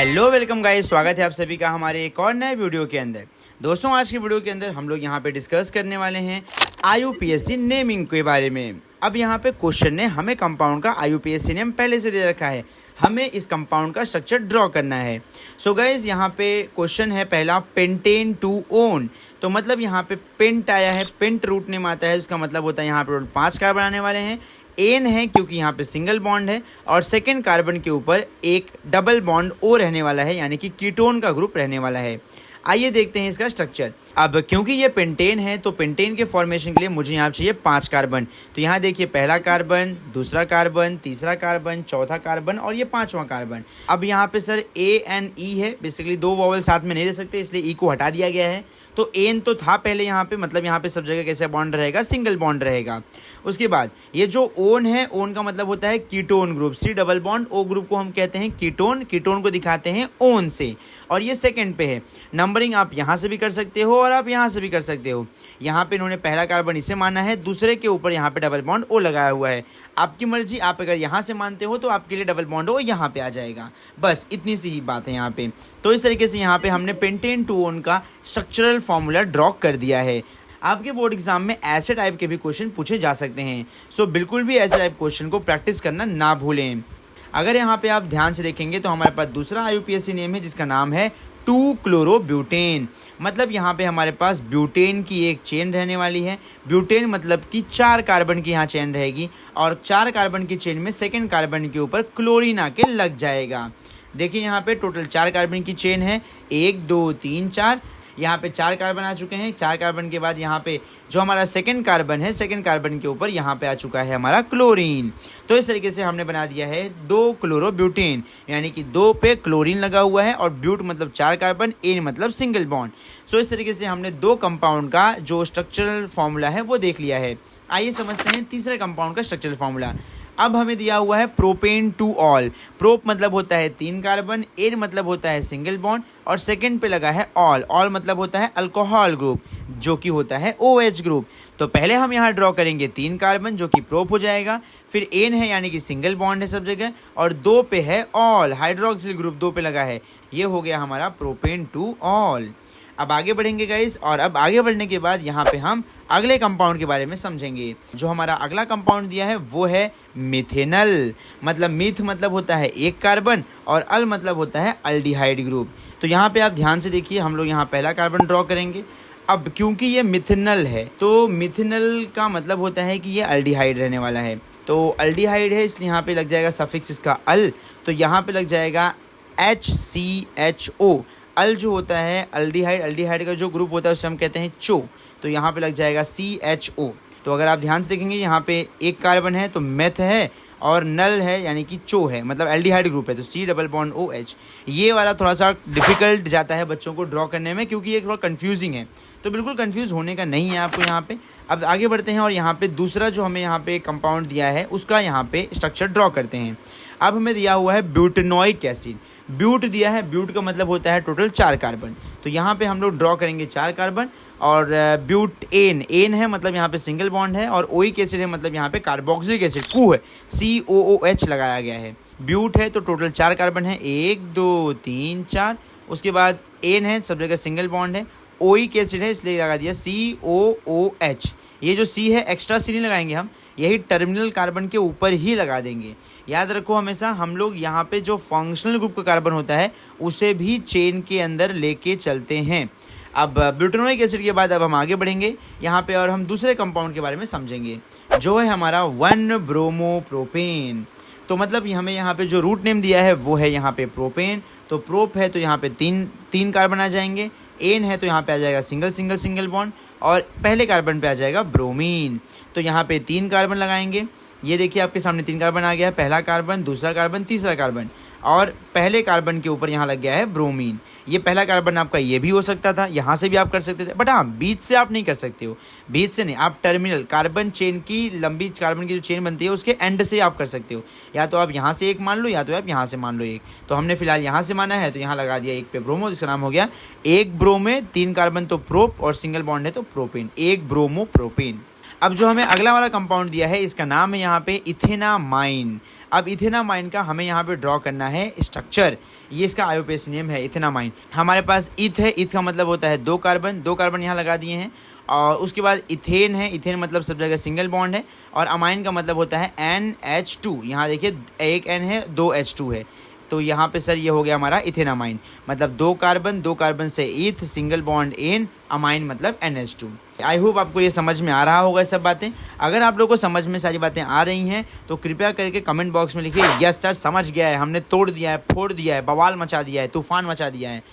Hello welcome guys, स्वागत है आप सभी का हमारे एक और नए वीडियो के अंदर। दोस्तों, आज की वीडियो के अंदर हम लोग यहाँ पे डिस्कस करने वाले हैं IUPAC नेमिंग के बारे में। अब यहाँ पे क्वेश्चन ने हमें कंपाउंड का IUPAC नेम पहले से दे रखा है, हमें इस कंपाउंड का स्ट्रक्चर ड्रॉ करना है। सो गाइस, यहाँ पे क्वेश्चन है पहला, पेंटेन टू ओन। तो मतलब यहाँ पे पेंट आया है, पेंट रूट नेम आता है, उसका मतलब होता है यहाँ पे 5 कार्बन आने वाले हैं। एन है क्योंकि यहाँ पे सिंगल बॉन्ड है और सेकेंड कार्बन के ऊपर एक डबल बॉन्ड ओ रहने वाला है, यानी कि कीटोन का ग्रुप रहने वाला है। आइए देखते हैं इसका स्ट्रक्चर। अब क्योंकि ये पेंटेन है तो पेंटेन के फॉर्मेशन के लिए मुझे यहाँ चाहिए 5 कार्बन। तो यहाँ देखिए, पहला कार्बन, दूसरा कार्बन, तीसरा कार्बन, चौथा कार्बन और ये 5वां कार्बन। अब यहाँ पे सर ANE है, बेसिकली 2 वॉवल साथ में नहीं रह सकते, इसलिए ई को हटा दिया गया है। तो एन तो था पहले यहाँ पे, मतलब यहाँ पे सब जगह कैसे बॉन्ड रहेगा, सिंगल बॉन्ड रहेगा। उसके बाद ये जो ओन है, ओन का मतलब होता है ketone group, C double bond O group को हम कहते हैं कीटोन, कीटोन को दिखाते हैं ओन से। और ये सेकंड पे है। नंबरिंग आप यहाँ से भी कर सकते हो और आप यहाँ से भी कर सकते हो। यहाँ पे इन्होंने पहला कार्बन इसे माना है, दूसरे के ऊपर यहाँ पे डबल बॉन्ड O लगाया हुआ है। आपकी मर्जी, आप अगर यहाँ से मानते हो तो आपके लिए डबल बॉन्ड O यहाँ पे आ जाएगा। बस इतनी सी ही बात है यहाँ पे। तो इस तरीके से यहाँ पे हमने पेंटेन टू ओन का स्ट्रक्चरल फॉर्मूला ड्रॉ कर दिया है। आपके बोर्ड एग्जाम में ऐसे टाइप के भी क्वेश्चन पूछे जा सकते हैं। सो बिल्कुल भी ऐसे टाइप क्वेश्चन को प्रैक्टिस करना ना भूलें। अगर यहाँ पे आप ध्यान से देखेंगे तो हमारे पास दूसरा IUPAC नेम है जिसका नाम है 2-क्लोरोब्यूटेन। मतलब यहाँ पे हमारे पास ब्यूटेन की एक चेन रहने वाली है। ब्यूटेन मतलब कि 4 कार्बन की यहाँ चेन रहेगी और 4 कार्बन की चेन में सेकेंड कार्बन के ऊपर क्लोरीन आके लग जाएगा। देखिए यहाँ पे टोटल 4 कार्बन की चेन है, 1 2 3 4। यहाँ पे 4 कार्बन आ चुके हैं। 4 कार्बन के बाद यहाँ पे जो हमारा सेकंड कार्बन है, सेकंड कार्बन के ऊपर यहाँ पे आ चुका है हमारा क्लोरीन। तो इस तरीके से हमने बना दिया है 2-क्लोरोब्यूटेन, यानी कि 2 पे क्लोरीन लगा हुआ है और ब्यूट मतलब 4 कार्बन, एन मतलब सिंगल बॉन्ड। सो इस तरीके से हमने 2 कंपाउंड का जो स्ट्रक्चरल फॉर्मूला है वो देख लिया है। आइए समझते हैं तीसरे कंपाउंड का स्ट्रक्चरल फॉर्मूला। अब हमें दिया हुआ है प्रोपेन टू ऑल। प्रोप मतलब होता है 3 कार्बन, एन मतलब होता है सिंगल बॉन्ड और सेकंड पे लगा है ऑल। ऑल मतलब होता है अल्कोहल ग्रुप, जो कि होता है OH ग्रुप। तो पहले हम यहाँ ड्रॉ करेंगे 3 कार्बन जो कि प्रोप हो जाएगा, फिर एन है यानी कि सिंगल बॉन्ड है सब जगह, और 2 पे है ऑल, हाइड्रोक्सिल ग्रुप 2 पे लगा है। ये हो गया हमारा प्रोपेन टू ऑल। अब आगे बढ़ेंगे गाइस, और अब आगे बढ़ने के बाद यहाँ पे हम अगले कंपाउंड के बारे में समझेंगे। जो हमारा अगला कंपाउंड दिया है वो है मिथेनल। मतलब मिथ मतलब होता है 1 कार्बन और अल मतलब होता है अल्डिहाइड ग्रुप। तो यहाँ पे आप ध्यान से देखिए, हम लोग यहाँ पहला कार्बन ड्रॉ करेंगे। अब क्योंकि ये मिथेनल है तो मिथेनल का मतलब होता है कि ये अल्डिहाइड रहने वाला है। तो अल्डिहाइड है इसलिए यहाँ पे लग जाएगा सफिक्स इसका अल, तो यहाँ पे लग जाएगा HCHO। अल जो होता है अल्डिहाइड, अल्डिहाइड का जो ग्रुप होता है उसे हम कहते हैं चो, तो यहाँ पे लग जाएगा CHO। तो अगर आप ध्यान से देखेंगे यहाँ पे 1 कार्बन है तो मेथ है और नल है यानी कि चो है, मतलब एल्डिहाइड ग्रुप है, तो C डबल बॉन्ड OH। ये वाला थोड़ा सा डिफिकल्ट जाता है बच्चों को ड्रॉ करने में क्योंकि ये थोड़ा कंफ्यूजिंग है, तो बिल्कुल कंफ्यूज होने का नहीं है आपको यहाँ पे। अब आगे बढ़ते हैं और यहाँ पे दूसरा जो हमें यहाँ पे कंपाउंड दिया है उसका यहाँ पे स्ट्रक्चर ड्रॉ करते हैं। अब हमें दिया हुआ है ब्यूटेनोइक एसिड। ब्यूट दिया है, ब्यूट का मतलब होता है टोटल 4 कार्बन। तो यहाँ पे हम लोग ड्रॉ करेंगे 4 कार्बन और ब्यूट एन है मतलब यहाँ पे सिंगल बॉन्ड है, और ओइक एसिड है मतलब यहाँ पे कार्बोक्सिलिक एसिड कू है, COOH लगाया गया है। ब्यूट है तो टोटल 4 कार्बन है, 1 2 3 4। उसके बाद एन है, सब जगह सिंगल बॉन्ड है। ओइक एसिड है इसलिए लगा दिया COOH। ये जो C है एक्स्ट्रा C नहीं लगाएंगे हम, यही टर्मिनल कार्बन के ऊपर ही लगा देंगे। याद रखो हमेशा हम लोग यहाँ पे जो फंक्शनल ग्रुप का कार्बन होता है उसे भी चेन के अंदर लेके चलते हैं। अब ब्यूटेनोइक एसिड के बाद अब हम आगे बढ़ेंगे यहाँ पे और हम दूसरे कंपाउंड के बारे में समझेंगे जो है हमारा 1-ब्रोमोप्रोपेन। तो मतलब हमें यहाँ पे जो रूट नेम दिया है वो है यहाँ पे प्रोपेन। तो प्रोप है तो यहाँ पे 3 कार्बन आ जाएंगे, एन है तो यहाँ पे आ जाएगा सिंगल बॉन्ड और पहले कार्बन पे आ जाएगा ब्रोमीन। तो यहाँ पे 3 कार्बन लगाएंगे। ये देखिए आपके सामने 3 कार्बन आ गया है, पहला कार्बन, दूसरा कार्बन, तीसरा कार्बन, और पहले कार्बन के ऊपर यहाँ लग गया है ब्रोमीन। ये पहला कार्बन आपका ये भी हो सकता था, यहाँ से भी आप कर सकते थे, बट हाँ बीच से आप नहीं कर सकते हो। बीच से नहीं, आप टर्मिनल कार्बन चेन की लंबी कार्बन की जो चेन बनती है उसके एंड से आप कर सकते हो। या तो आप यहाँ से 1 मान लो या तो आप यहाँ से मान लो 1। तो हमने फिलहाल यहाँ से माना है तो यहाँ लगा दिया 1 पे ब्रोमो, जिसका नाम हो गया 1 ब्रोमे। 3 कार्बन तो प्रोप और सिंगल बॉन्ड है तो प्रोपेन, 1-ब्रोमोप्रोपेन। अब जो हमें अगला वाला कंपाउंड दिया है इसका नाम है यहाँ पे इथेनामाइन। अब इथेनामाइन का हमें यहाँ पे ड्रॉ करना है स्ट्रक्चर। ये इसका IUPAC नेम है इथेनामाइन। हमारे पास इथ है, इथ का मतलब होता है 2 कार्बन, 2 कार्बन यहाँ लगा दिए हैं। और उसके बाद इथेन है, इथेन मतलब सब जगह सिंगल बॉन्ड है। और अमाइन का मतलब होता है NH2। यहाँ देखिए 1 N है, 2 H2 है, तो यहाँ पे सर ये हो गया हमारा इथेनामाइन। मतलब 2 कार्बन, 2 कार्बन से इथ, सिंगल बॉन्ड एन, अमाइन मतलब NH2। आई होप आपको ये समझ में आ रहा होगा ये सब बातें। अगर आप लोगों को समझ में सारी बातें आ रही हैं तो कृपया करके कमेंट बॉक्स में लिखिए यस सर समझ गया है, हमने तोड़ दिया है, फोड़ दिया है, बवाल मचा दिया है, तूफान मचा दिया है।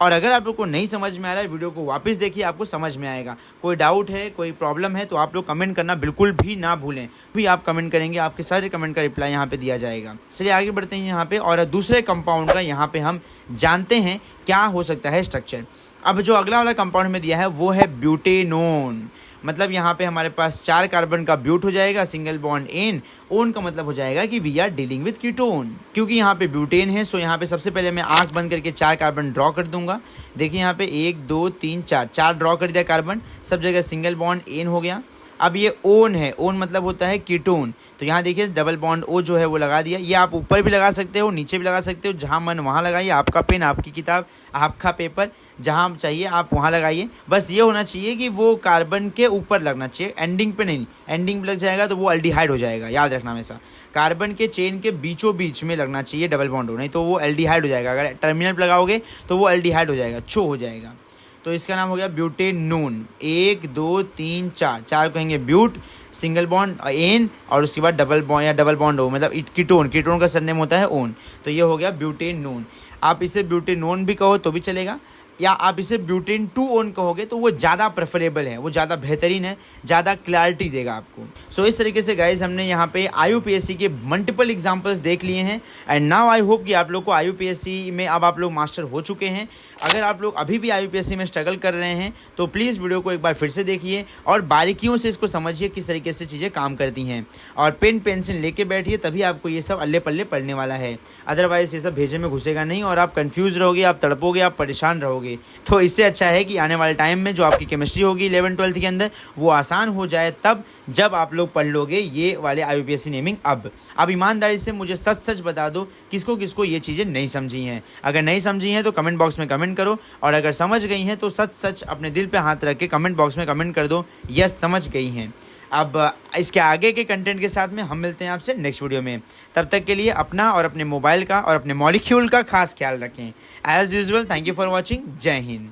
और अगर आप लोग को नहीं समझ में आ रहा है, वीडियो को वापस देखिए, आपको समझ में आएगा। कोई डाउट है, कोई प्रॉब्लम है तो आप लोग कमेंट करना बिल्कुल भी ना भूलें। भी आप कमेंट करेंगे, आपके सारे कमेंट का रिप्लाई यहाँ पे दिया जाएगा। चलिए आगे बढ़ते हैं यहाँ पे और दूसरे कंपाउंड का यहाँ पे हम जानते हैं क्या हो सकता है स्ट्रक्चर। अब जो अगला वाला कंपाउंड हमें दिया है वो है ब्यूटेनोन। मतलब यहाँ पे हमारे पास 4 कार्बन का ब्यूट हो जाएगा, सिंगल बॉन्ड एन, ओन का मतलब हो जाएगा कि we are dealing with ketone. क्योंकि यहाँ पे ब्यूटेन है, सो यहाँ पे सबसे पहले मैं आंख बंद करके 4 कार्बन ड्रॉ कर दूंगा। देखिए यहाँ पे 1 2 3 4 ड्रॉ कर दिया कार्बन, सब जगह सिंगल बॉन्ड एन हो गया। अब ये ओन है, ओन मतलब होता है कीटोन, तो यहाँ देखिए डबल बॉन्ड ओ जो है वो लगा दिया। ये आप ऊपर भी लगा सकते हो, नीचे भी लगा सकते हो, जहाँ मन वहाँ लगाइए। आपका पेन, आपकी किताब, आपका पेपर, जहाँ चाहिए आप वहाँ लगाइए। बस ये होना चाहिए कि वो कार्बन के ऊपर लगना चाहिए, एंडिंग पे नहीं। एंडिंग पे लग जाएगा तो वो अल्डिहाइड हो जाएगा, याद रखना हमेशा। कार्बन के चेन के बीचों बीच में लगना चाहिए डबल बॉन्ड हो, नहीं तो वो एल्डिहाइड हो जाएगा। अगर टर्मिनल पे लगाओगे तो वो एल्डिहाइड हो जाएगा, चो हो जाएगा। तो इसका नाम हो गया ब्यूटेनोन। 1 2 3 4 कहेंगे ब्यूट, सिंगल बॉन्ड एन, और उसके बाद डबल बॉन्ड या डबल बॉन्ड हो मतलब कीटोन। कीटोन का सरनेम होता है ओन, तो ये हो गया ब्यूटेनोन। आप इसे ब्यूटेनोन भी कहो तो भी चलेगा, या आप इसे ब्यूटेन 2 ओन कहोगे तो वो ज़्यादा प्रेफरेबल है, वो ज़्यादा बेहतरीन है, ज़्यादा क्लैरिटी देगा आपको। सो इस तरीके से गाइज हमने यहाँ पे IUPAC के मल्टीपल एग्जांपल्स देख लिए हैं। एंड नाउ आई होप कि आप लोग को IUPAC में अब आप लोग मास्टर हो चुके हैं। अगर आप लोग अभी भी IUPAC में स्ट्रगल कर रहे हैं तो प्लीज़ वीडियो को एक बार फिर से देखिए और बारीकियों से इसको समझिए किस तरीके से चीज़ें काम करती हैं। और पेन पेंसिल लेके बैठिए, तभी आपको ये सब अल्ले पल्ले पढ़ने वाला है। अदरवाइज ये सब भेजे में घुसेगा नहीं और आप कन्फ्यूज़ रहोगे, आप तड़पोगे, आप परेशान रहोगे। तो इससे अच्छा है कि आने वाले टाइम में जो आपकी केमिस्ट्री होगी 11th 12th के अंदर वो आसान हो जाए, तब जब आप लोग पढ़ लोगे ये वाले IUPAC नेमिंग। अब ईमानदारी से मुझे सच सच बता दो किसको किसको ये चीज़ें नहीं समझी हैं। अगर नहीं समझी हैं तो कमेंट बॉक्स में कमेंट करो, और अगर समझ गई हैं तो सच सच अपने दिल पे हाथ रख के कमेंट बॉक्स में कमेंट कर दो यस समझ गई हैं। अब इसके आगे के कंटेंट के साथ में हम मिलते हैं आपसे नेक्स्ट वीडियो में। तब तक के लिए अपना और अपने मोबाइल का और अपने मॉलिक्यूल का खास ख्याल रखें। As usual thank you for watching. जय हिंद।